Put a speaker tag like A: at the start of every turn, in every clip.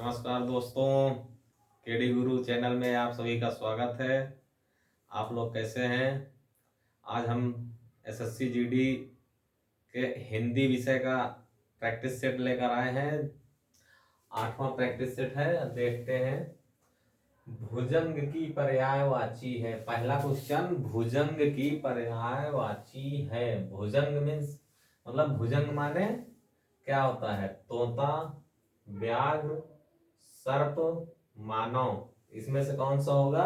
A: नमस्कार दोस्तों, केडी गुरु चैनल में आप सभी का स्वागत है। आप लोग कैसे हैं? आज हम एसएससी जीडी के हिंदी विषय का प्रैक्टिस सेट लेकर आए हैं। 8वां प्रैक्टिस सेट है। देखते हैं। भुजंग की पर्यायवाची है। पहला क्वेश्चन, भुजंग की पर्यायवाची है। भुजंग मीन्स मतलब भुजंग माने क्या होता है? तोता, व्याघ्र, सर्प, मानव। इसमें से कौन सा होगा?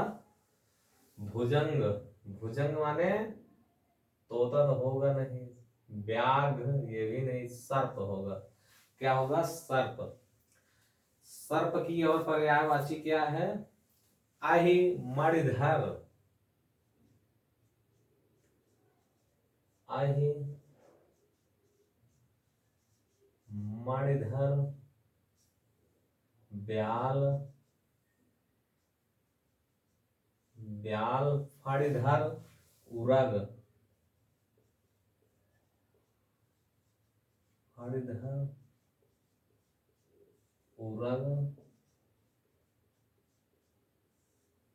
A: भुजंग। भुजंग माने तोता तो होगा नहीं, व्याघ्र ये भी नहीं, सर्प होगा। क्या होगा? सर्प। सर्प की और पर्यायवाची क्या है? आही मणिधर। आही मणिधर, ब्याल, ब्याल फणिधर, उरग। फणिधर, उरग,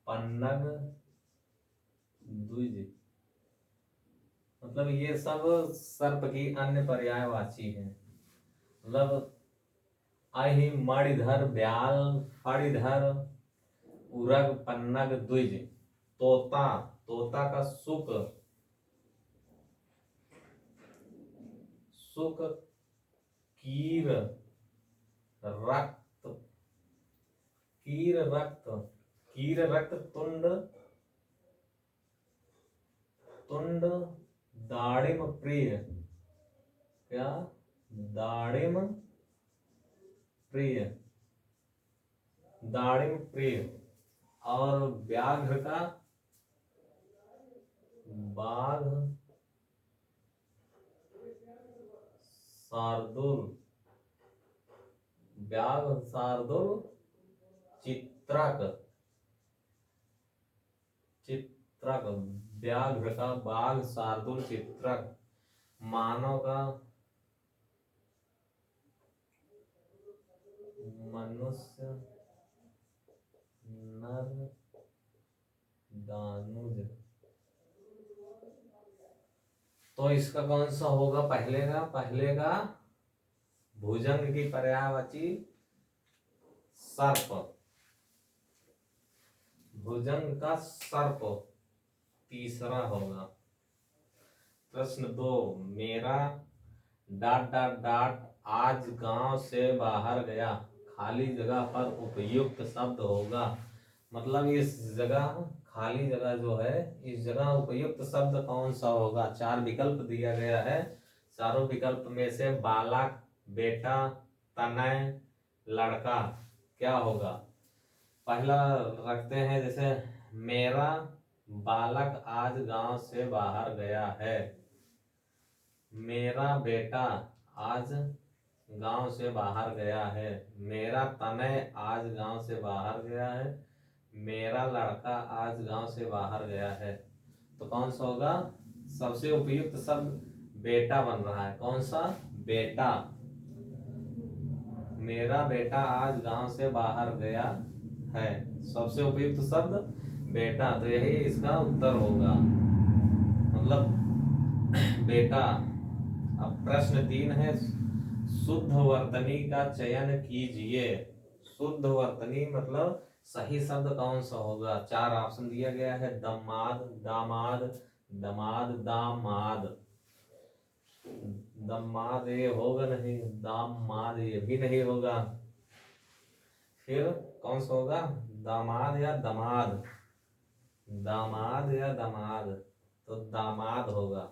A: पन्नग, द्विज। मतलब ये सब सर्प की अन्य पर्यायवाची है। मतलब अहि मणिधर, ब्याल, फणिधर, उरग, पन्नग, द्विज। तोता, तोता का सुक, सुक, कीर, रक्त, कीर रक्त, कीर रक्त, तुंड, तुंड, दाड़िम प्रिय। क्या? दाड़िम प्रिय, दाड़िम प्रिय। और व्याघ्र का बाघ, शार्दुल, व्याघ्र, शार्दुल, चित्रक, चित्रक। व्याघ्र का बाघ, शार्दुल, चित्रक। मानव का मनुष्य, नर, दानुज। तो इसका कौन सा होगा? पहले का भुजंग की पर्यायवाची सर्प। भुजंग का सर्प तीसरा होगा। प्रश्न 2, मेरा डाट डाट डाट आज गांव से बाहर गया। खाली जगह पर उपयुक्त शब्द होगा। मतलब इस जगह, खाली जगह जो है, इस जगह उपयुक्त शब्द कौन सा होगा? 4 विकल्प दिया गया है। चारों विकल्प में से बालक, बेटा, तनय, लड़का क्या होगा? पहला रखते हैं, जैसे मेरा बालक आज गांव से बाहर गया है। मेरा बेटा आज गांव से बाहर गया है। मेरा तनय आज गांव से बाहर गया है। मेरा लड़का आज गांव से बाहर गया है। तो कौन सा होगा? सबसे उपयुक्त शब्द बेटा बन रहा है। कौन सा? बेटा। मेरा बेटा आज गांव से बाहर गया है, सबसे उपयुक्त शब्द बेटा। तो यही इसका उत्तर होगा, मतलब बेटा। अब प्रश्न 3 है, शुद्ध वर्तनी का चयन कीजिए। शुद्ध वर्तनी मतलब सही शब्द कौन सा होगा? 4 ऑप्शन दिया गया है। दमाद, दामाद, दमाद, दामाद। दमाद ये होगा नहीं, दामाद ये भी नहीं होगा। फिर कौन सा होगा? दामाद या दमाद? दामाद या दमाद? तो दामाद होगा।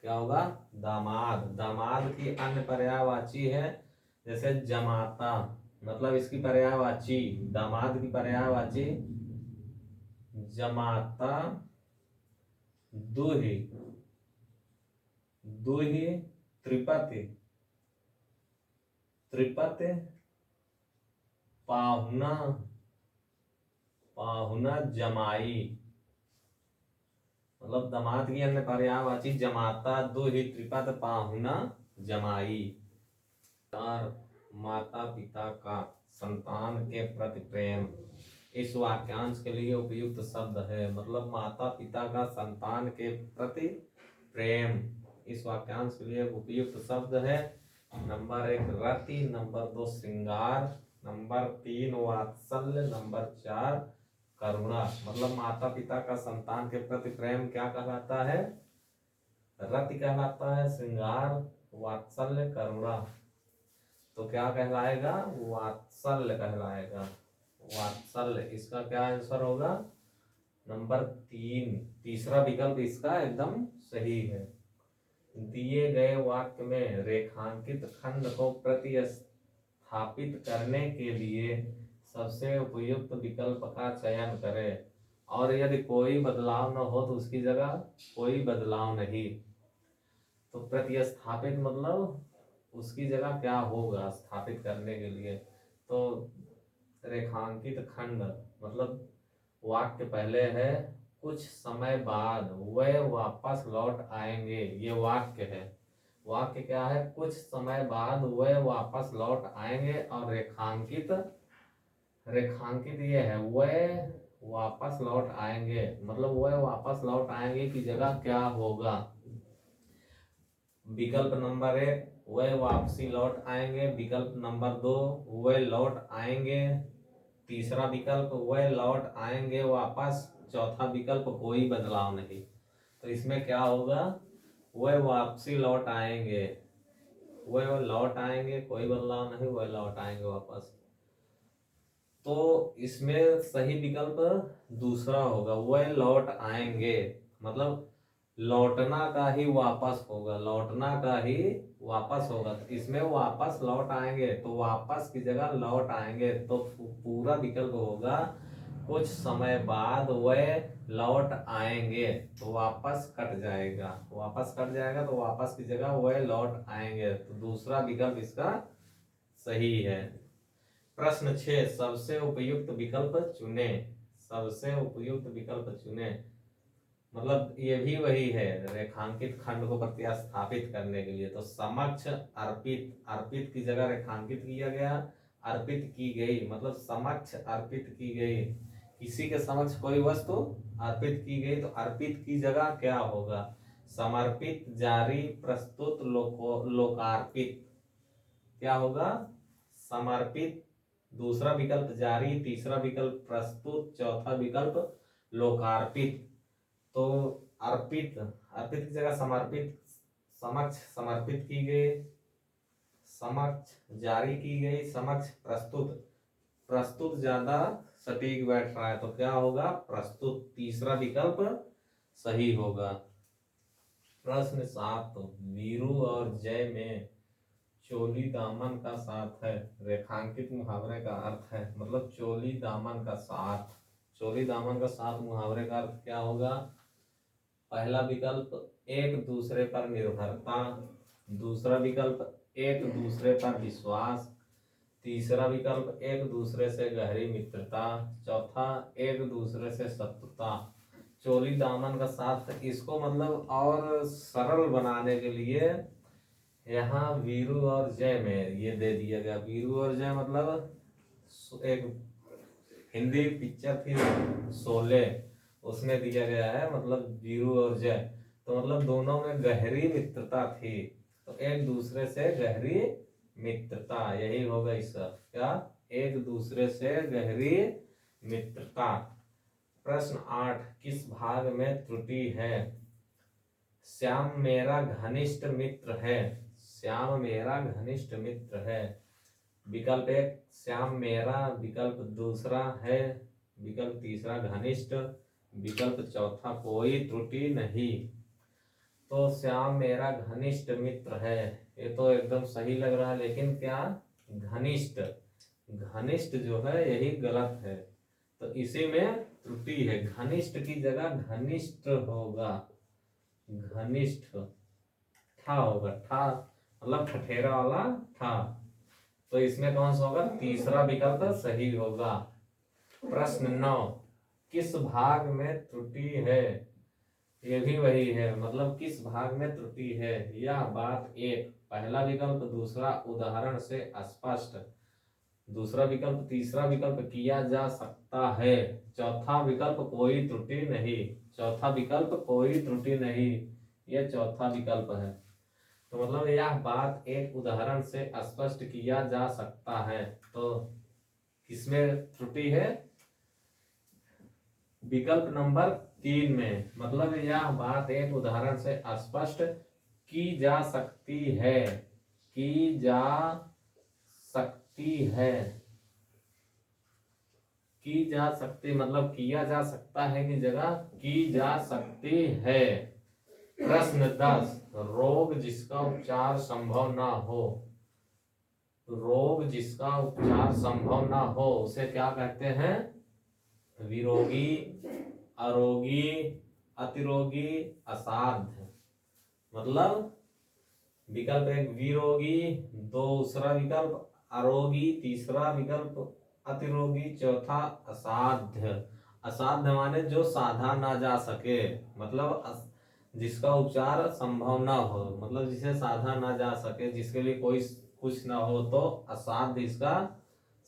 A: क्या होगा? दामाद। दामाद की अन्य पर्यायवाची है, जैसे जमाता। मतलब इसकी पर्यायवाची, दामाद की पर्यायवाची जमाता, दूही, दूही, त्रिपति, त्रिपति, पाहुना, पाहुना, जमाई। मतलब दामाद की अन्य पर्यायवाची जमाता, दूही, त्रिपत, पाहुना, जमाई। और माता पिता का संतान के प्रति प्रेम इस वाक्यांश के लिए उपयुक्त शब्द है। मतलब माता पिता का संतान के प्रति प्रेम इस वाक्यांश के लिए उपयुक्त शब्द है। नंबर 1 रति, नंबर 2 श्रृंगार, नंबर 3 वात्सल्य, नंबर 4 करुणा। मतलब माता पिता का संतान के प्रति प्रेम क्या कहलाता है? रति कहलाता है, श्रृंगार, वात्सल्य, करुणा। तो क्या कहलाएगा? वात्सल्य कहलाएगा। वात्सल्य इसका क्या आंसर होगा? नंबर 3, तीसरा विकल्प इसका एकदम सही है। दिए गए वाक्य में रेखांकित खंड को प्रतिस्थापित करने के लिए सबसे उपयुक्त विकल्प का चयन करें और यदि कोई बदलाव न हो तो उसकी जगह कोई बदलाव नहीं। तो प्रतिस्थापित मतलब उसकी जगह क्या होगा स्थापित करने के लिए? तो रेखांकित खंड मतलब वाक्य पहले है कुछ समय बाद वह वापस लौट आएंगे। ये वाक्य है। वाक्य क्या है? कुछ समय बाद वह वापस लौट आएंगे। और रेखांकित ये है वह वापस लौट आएंगे। मतलब वह वापस लौट आएंगे की जगह क्या होगा? विकल्प नंबर 1 वह वापसी लौट आएंगे, विकल्प नंबर 2 वह लौट आएंगे, तीसरा विकल्प वह लौट आएंगे वापस, चौथा विकल्प कोई बदलाव नहीं। तो इसमें क्या होगा? वह वापसी लौट आएंगे, वह लौट आएंगे, कोई बदलाव नहीं, वह लौट आएंगे वापस। तो इसमें सही विकल्प दूसरा होगा, वह लौट आएंगे। मतलब लौटना का ही वापस होगा, लौटना का ही वापस होगा। तो इसमें वापस लौट आएंगे तो वापस की जगह लौट आएंगे। तो पूरा विकल्प होगा कुछ समय बाद वह लौट आएंगे। तो वापस कट जाएगा, वापस कट जाएगा तो वापस की जगह वह लौट आएंगे। तो दूसरा विकल्प इसका सही है। प्रश्न 6 सबसे उपयुक्त विकल्प चुने। सबसे उपयुक्त विकल्प चुने मतलब ये भी वही है रेखांकित खंड को प्रतिस्थापित करने के लिए। तो समक्ष अर्पित, अर्पित की जगह रेखांकित किया गया, अर्पित की गई मतलब समक्ष अर्पित की गई। किसी के समक्ष कोई वस्तु अर्पित की गई तो अर्पित की जगह क्या होगा? समर्पित, जारी, प्रस्तुत, लोकार्पित। क्या होगा? समर्पित, दूसरा विकल्प जारी, तीसरा विकल्प प्रस्तुत, चौथा विकल्प लोकार्पित। तो अर्पित, अर्पित की जगह समर्पित, समक्ष समर्पित की गई, समक्ष जारी की गई, समक्ष प्रस्तुत, प्रस्तुत ज्यादा सटीक बैठ रहा है तो क्या होगा? प्रस्तुत, तीसरा विकल्प सही होगा। प्रश्न 7 वीरू और जय में चोली दामन का साथ है। रेखांकित मुहावरे का अर्थ है मतलब चोली दामन का साथ। चोली दामन का साथ मुहावरे का अर्थ क्या होगा? पहला विकल्प एक दूसरे पर निर्भरता, दूसरा विकल्प एक दूसरे पर विश्वास, तीसरा विकल्प एक दूसरे से गहरी मित्रता, चौथा एक दूसरे से शत्रुता। चोली दामन का साथ इसको मतलब और सरल बनाने के लिए यहाँ वीरू और जय में ये दे दिया गया। वीरू और जय मतलब एक हिंदी पिक्चर थी शोले, उसमें दिया गया है मतलब वीरू और जय। तो मतलब दोनों में गहरी मित्रता थी तो एक दूसरे से गहरी मित्रता, यही होगा इसका क्या? एक दूसरे से गहरी मित्रता। प्रश्न 8 किस भाग में त्रुटि है? श्याम मेरा घनिष्ठ मित्र है। श्याम मेरा घनिष्ठ मित्र है। विकल्प 1 श्याम मेरा, विकल्प दूसरा है, विकल्प तीसरा घनिष्ठ, विकल्प चौथा कोई त्रुटि नहीं। तो श्याम मेरा घनिष्ठ मित्र है, ये तो एकदम सही लग रहा है लेकिन क्या? घनिष्ठ, घनिष्ठ जो है यही गलत है। तो इसी में त्रुटि है, घनिष्ठ की जगह घनिष्ठ होगा, घनिष्ठ ठा होगा, ठा मतलब ठठेरा वाला ठा। तो इसमें कौन सा होगा? तीसरा विकल्प सही होगा। प्रश्न 9 किस भाग में त्रुटि है? ये भी वही है मतलब किस भाग में त्रुटि है। यह बात एक, पहला विकल्प, दूसरा उदाहरण से स्पष्ट, दूसरा विकल्प, तीसरा विकल्प किया जा सकता है, चौथा विकल्प कोई त्रुटि नहीं, चौथा विकल्प कोई त्रुटि नहीं, यह चौथा विकल्प है। तो मतलब यह बात एक उदाहरण से स्पष्ट किया जा सकता है। तो किसमें त्रुटि है? विकल्प नंबर 3 में। मतलब यह बात एक उदाहरण से स्पष्ट की जा सकती है, की जा सकती है, की जा सकती, मतलब किया जा सकता है की जगह की जा सकती है। प्रश्न 10, रोग जिसका उपचार संभव ना हो, रोग जिसका उपचार संभव ना हो उसे क्या कहते हैं? विरोगी, अरोगी, अतिरोगी, असाध्य। मतलब विकल्प 1 विरोगी, दूसरा विकल्प अरोगी, तीसरा विकल्प अतिरोगी, चौथा असाध्य। असाध्य माने जो साधा ना जा सके, मतलब जिसका उपचार संभव ना हो, मतलब जिसे साधा ना जा सके, जिसके लिए कोई कुछ ना हो, तो असाध्य इसका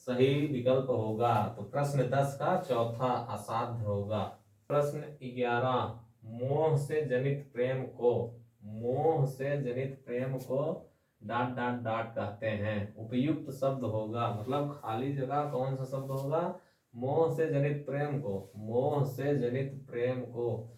A: सही विकल्प होगा। तो प्रश्न 10 का चौथा असाध्य होगा। प्रश्न 11, मोह से जनित प्रेम को, मोह से जनित प्रेम को डाट डाट डाट कहते हैं। उपयुक्त शब्द होगा, मतलब खाली जगह कौन सा शब्द होगा? मोह से जनित प्रेम को, मोह से जनित प्रेम को।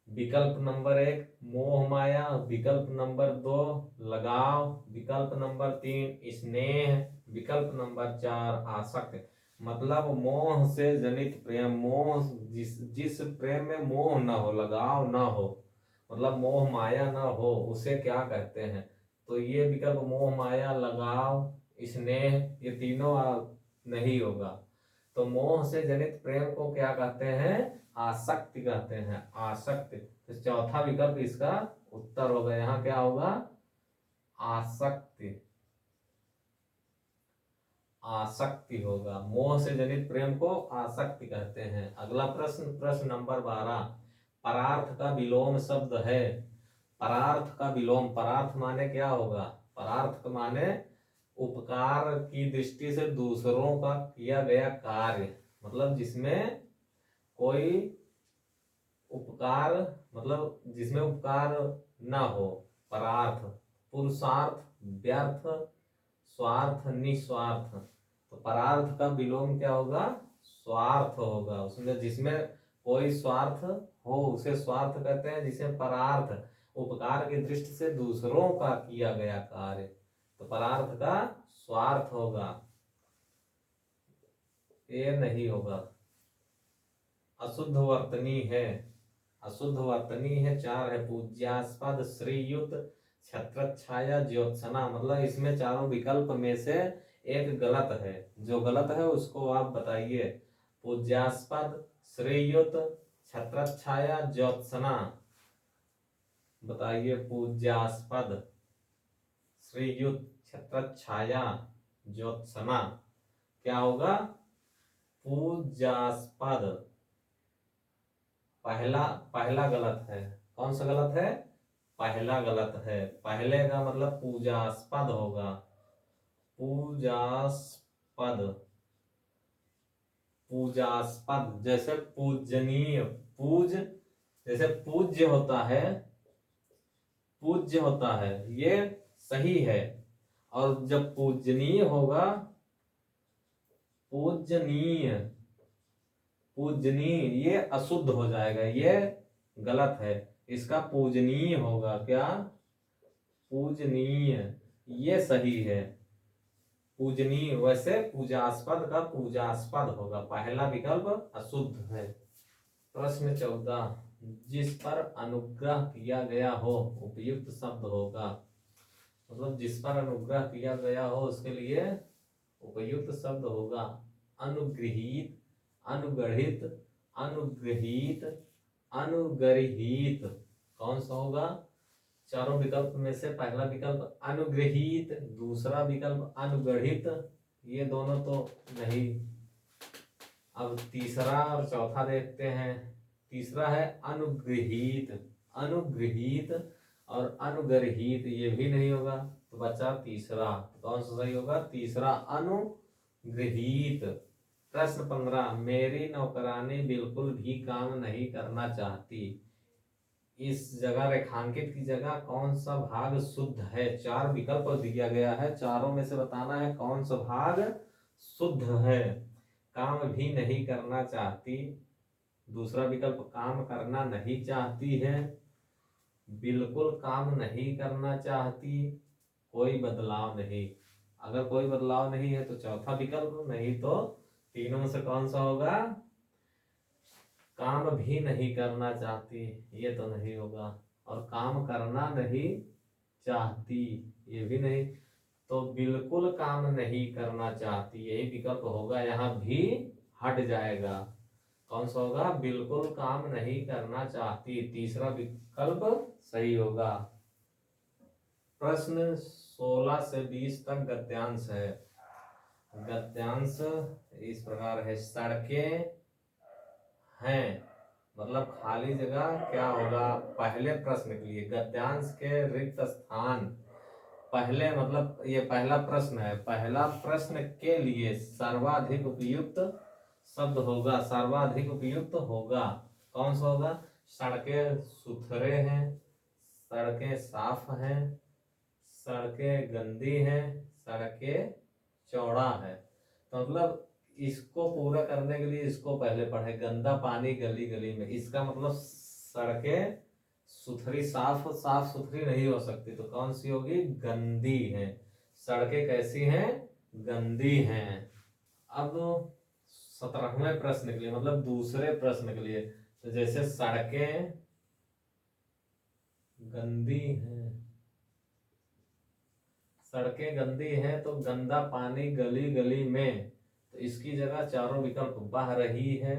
A: विकल्प नंबर 1 मोह माया, विकल्प नंबर 2 लगाव, विकल्प नंबर 3 स्नेह, विकल्प नंबर 4 आसक्ति। मतलब मोह से जनित प्रेम, मोह जिस प्रेम में मोह ना हो, लगाव ना हो, मतलब मोह माया ना हो, उसे क्या कहते हैं? तो ये विकल्प मोह माया, लगाव, स्नेह, ये तीनों नहीं होगा। तो मोह से जनित प्रेम को क्या कहते हैं? आसक्ति कहते हैं, आसक्ति। तो चौथा विकल्प इसका उत्तर होगा। यहाँ क्या होगा? आसक्ति, आसक्ति होगा। मोह से जनित प्रेम को आसक्ति कहते हैं। अगला प्रश्न, प्रश्न नंबर 12, परार्थ का विलोम शब्द है। परार्थ का विलोम, परार्थ माने क्या होगा? परार्थ माने उपकार की दृष्टि से दूसरों का किया गया कार्य, मतलब जिसमें कोई उपकार, मतलब जिसमें उपकार ना हो, परार्थ। पुरुषार्थ, व्यर्थ, स्वार्थ, निस्वार्थ। तो परार्थ का विलोम क्या होगा? स्वार्थ होगा। उसमें जिसमें कोई स्वार्थ हो उसे स्वार्थ कहते हैं, जिसे परार्थ, उपकार की दृष्टि से दूसरों का किया गया कार्य, तो परार्थ का स्वार्थ होगा, ये नहीं होगा। अशुद्ध वर्तनी है, अशुद्ध वर्तनी है 4 है। पूज्यास्पद, श्रीयुत, छत्रछाया, ज्योत्सना। मतलब इसमें चारों विकल्प में से एक गलत है, जो गलत है उसको आप बताइए। पूज्यास्पद, श्रीयुत, छत्रछाया, ज्योत्सना। बताइए। पूज्यास्पद, श्रीयुत, छत्रछाया, ज्योत्सना। क्या होगा? पूज्यास्पद। पहला पहला गलत है। कौन सा गलत है? पहला गलत है। पहले का मतलब पूजास्पद होगा, पूजास्पद, पूजास्पद। जैसे पूजनीय, पूज जैसे पूज्य होता है, पूज्य होता है, ये सही है। और जब पूजनीय होगा, पूजनीय, पूजनीय, ये अशुद्ध हो जाएगा, ये गलत है। इसका पूजनीय होगा। क्या? पूजनीय, ये सही है। पूजनीय, वैसे पूजास्पद का पूजास्पद होगा। पहला विकल्प अशुद्ध है। प्रश्न 14, जिस पर अनुग्रह किया गया हो उपयुक्त शब्द होगा। मतलब जिस पर अनुग्रह किया गया हो उसके लिए उपयुक्त शब्द होगा। अनुगृहीत, अनुगढ़ित, अनुग्रहीत, अनुगृहीत। कौन सा होगा? चारों विकल्प में से पहला विकल्प अनुगृहीत, दूसरा विकल्प अनुगढ़ित, ये दोनों तो नहीं। अब तीसरा और चौथा देखते हैं। तीसरा है अनुगृहीत, अनुगृहीत और अनुगृहीत, ये भी नहीं होगा। तो बचा तीसरा। कौन सा सही होगा? तीसरा, अनुगृहीत। गृहीत। प्रश्न 15, मेरी नौकरानी बिल्कुल भी काम नहीं करना चाहती। इस जगह रेखांकित की जगह कौन सा भाग शुद्ध है? 4 विकल्प दिया गया है, चारों में से बताना है कौन सा भाग शुद्ध है। काम भी नहीं करना चाहती, दूसरा विकल्प काम करना नहीं चाहती है, बिल्कुल काम नहीं करना चाहती, कोई बदलाव नहीं। अगर कोई बदलाव नहीं है तो चौथा विकल्प, नहीं तो तीनों में से कौन सा होगा? काम भी नहीं करना चाहती, ये तो नहीं होगा, और काम करना नहीं चाहती, ये भी नहीं, तो बिल्कुल काम नहीं करना चाहती, यही विकल्प होगा। यहाँ भी हट जाएगा, कौन सा होगा? बिल्कुल काम नहीं करना चाहती, तीसरा विकल्प सही होगा। प्रश्न 16 से 20 तक गद्यांश है। गद्यांश इस प्रकार है, सड़कें हैं, मतलब खाली जगह क्या होगा? पहले प्रश्न के लिए गद्यांश के रिक्त स्थान, पहले मतलब ये पहला प्रश्न है, पहला प्रश्न के लिए सर्वाधिक उपयुक्त शब्द होगा, सर्वाधिक उपयुक्त होगा, कौन सा होगा? सड़कें सुथरे हैं, सड़कें साफ हैं, सड़कें गंदी हैं, सड़कें चौड़ा है। तो मतलब इसको पूरा करने के लिए इसको पहले पढ़े, गंदा पानी गली गली में, इसका मतलब सड़कें सुथरी, साफ साफ सुथरी नहीं हो सकती, तो कौन सी होगी? गंदी है। सड़कें कैसी हैं? गंदी हैं। अब 17वें प्रश्न के लिए, मतलब दूसरे प्रश्न के लिए, तो जैसे सड़कें गंदी हैं, सड़कें गंदी हैं तो गंदा पानी गली गली में, तो इसकी जगह चारों विकल्प बह रही है,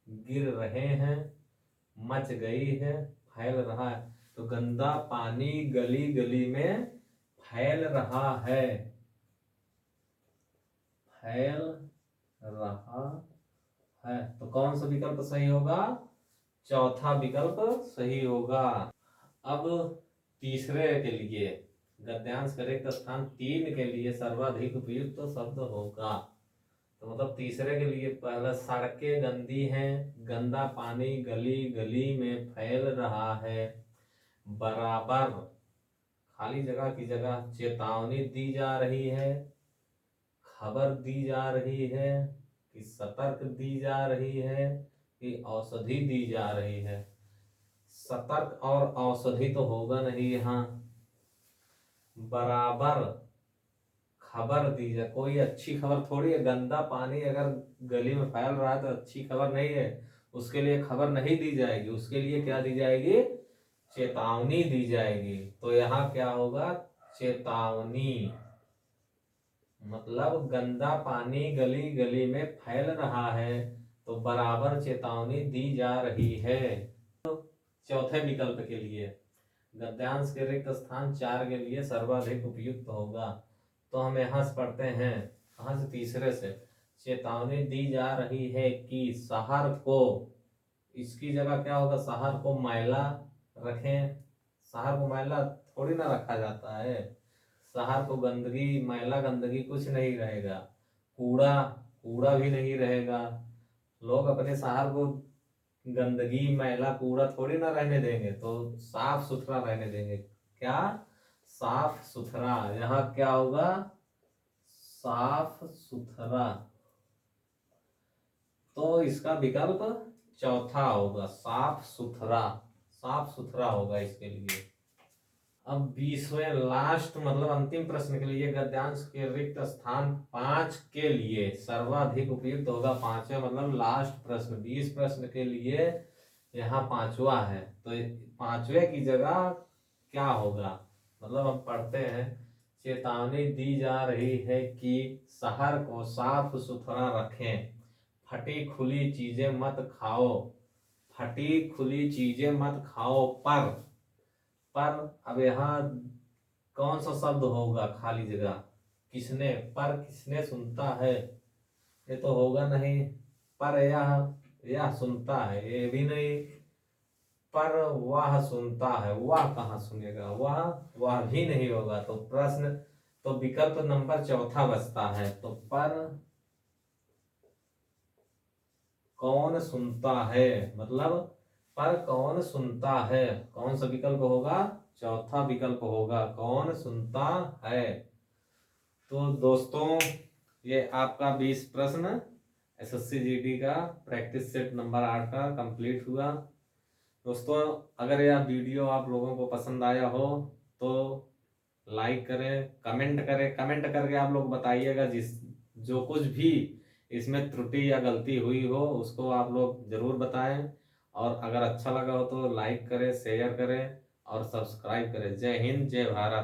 A: गिर रहे हैं, मच गई है, फैल रहा है। तो गंदा पानी गली गली में फैल रहा है, फैल रहा है, तो कौन सा विकल्प सही होगा? चौथा विकल्प सही होगा। अब तीसरे के लिए गद्यांश का रिक्त स्थान 3 के लिए सर्वाधिक उपयुक्त शब्द होगा, तो मतलब तीसरे के लिए पहला, सड़कें गंदी हैं, गंदा पानी गली गली में फैल रहा है, बराबर खाली जगह की जगह चेतावनी दी जा रही है, खबर दी जा रही है, कि सतर्क दी जा रही है, कि औषधि दी जा रही है। सतर्क और औषधि तो होगा नहीं यहाँ, बराबर खबर दी जाए, कोई अच्छी खबर थोड़ी है। गंदा पानी अगर गली में फैल रहा है तो अच्छी खबर नहीं है, उसके लिए खबर नहीं दी जाएगी, उसके लिए क्या दी जाएगी? चेतावनी दी जाएगी। तो यहाँ क्या होगा? चेतावनी, मतलब गंदा पानी गली गली में फैल रहा है तो बराबर चेतावनी दी जा रही है। चौथे विकल्प के लिए गद्यांश के रिक्त स्थान 4 के लिए सर्वाधिक उपयुक्त होगा, तो हम यहाँ से पढ़ते हैं, कहाँ से? तीसरे से, चेतावनी दी जा रही है कि शहर को, इसकी जगह क्या होगा? शहर को मैला रखें, शहर को मैला थोड़ी ना रखा जाता है, शहर को गंदगी, मैला गंदगी कुछ नहीं रहेगा, कूड़ा कूड़ा भी नहीं रहेगा, लोग अपने शहर को गंदगी मैला कूड़ा थोड़ी ना रहने देंगे, तो साफ सुथरा रहने देंगे। क्या? साफ सुथरा, यहाँ क्या होगा? साफ सुथरा, तो इसका विकल्प चौथा होगा, साफ सुथरा, साफ सुथरा होगा इसके लिए। अब 20वें लास्ट मतलब अंतिम प्रश्न के लिए गद्यांश के रिक्त स्थान 5 के लिए सर्वाधिक उपयुक्त होगा, 5वें मतलब लास्ट प्रश्न, 20 प्रश्न के लिए यहाँ 5वां है, तो 5वें की जगह क्या होगा? मतलब हम पढ़ते हैं, चेतावनी दी जा रही है कि शहर को साफ सुथरा रखें, फटी खुली चीजें मत खाओ, फटी खुली चीजें मत खाओ, पर अब यहाँ कौन सा शब्द होगा? खाली जगह, किसने, पर किसने सुनता है, ये तो होगा नहीं, पर यह सुनता है, ये भी नहीं, पर वह सुनता है, वह कहाँ सुनेगा? वह भी नहीं होगा, तो प्रश्न, तो विकल्प नंबर चौथा बचता है, तो पर कौन सुनता है, मतलब पर कौन सुनता है, कौन सा विकल्प होगा, चौथा विकल्प होगा, कौन सुनता है। तो दोस्तों ये आपका 20 प्रश्न एसएससी जीडी का प्रैक्टिस सेट नंबर 8 का कंप्लीट हुआ। दोस्तों अगर यह वीडियो आप लोगों को पसंद आया हो तो लाइक करें, कमेंट करके आप लोग बताइएगा, जिस जो कुछ भी इसमें त्रुटि या गलती हुई हो उसको आप लोग जरूर बताएं। और अगर अच्छा लगा हो तो लाइक करें, शेयर करें और सब्सक्राइब करें। जय हिंद, जय भारत।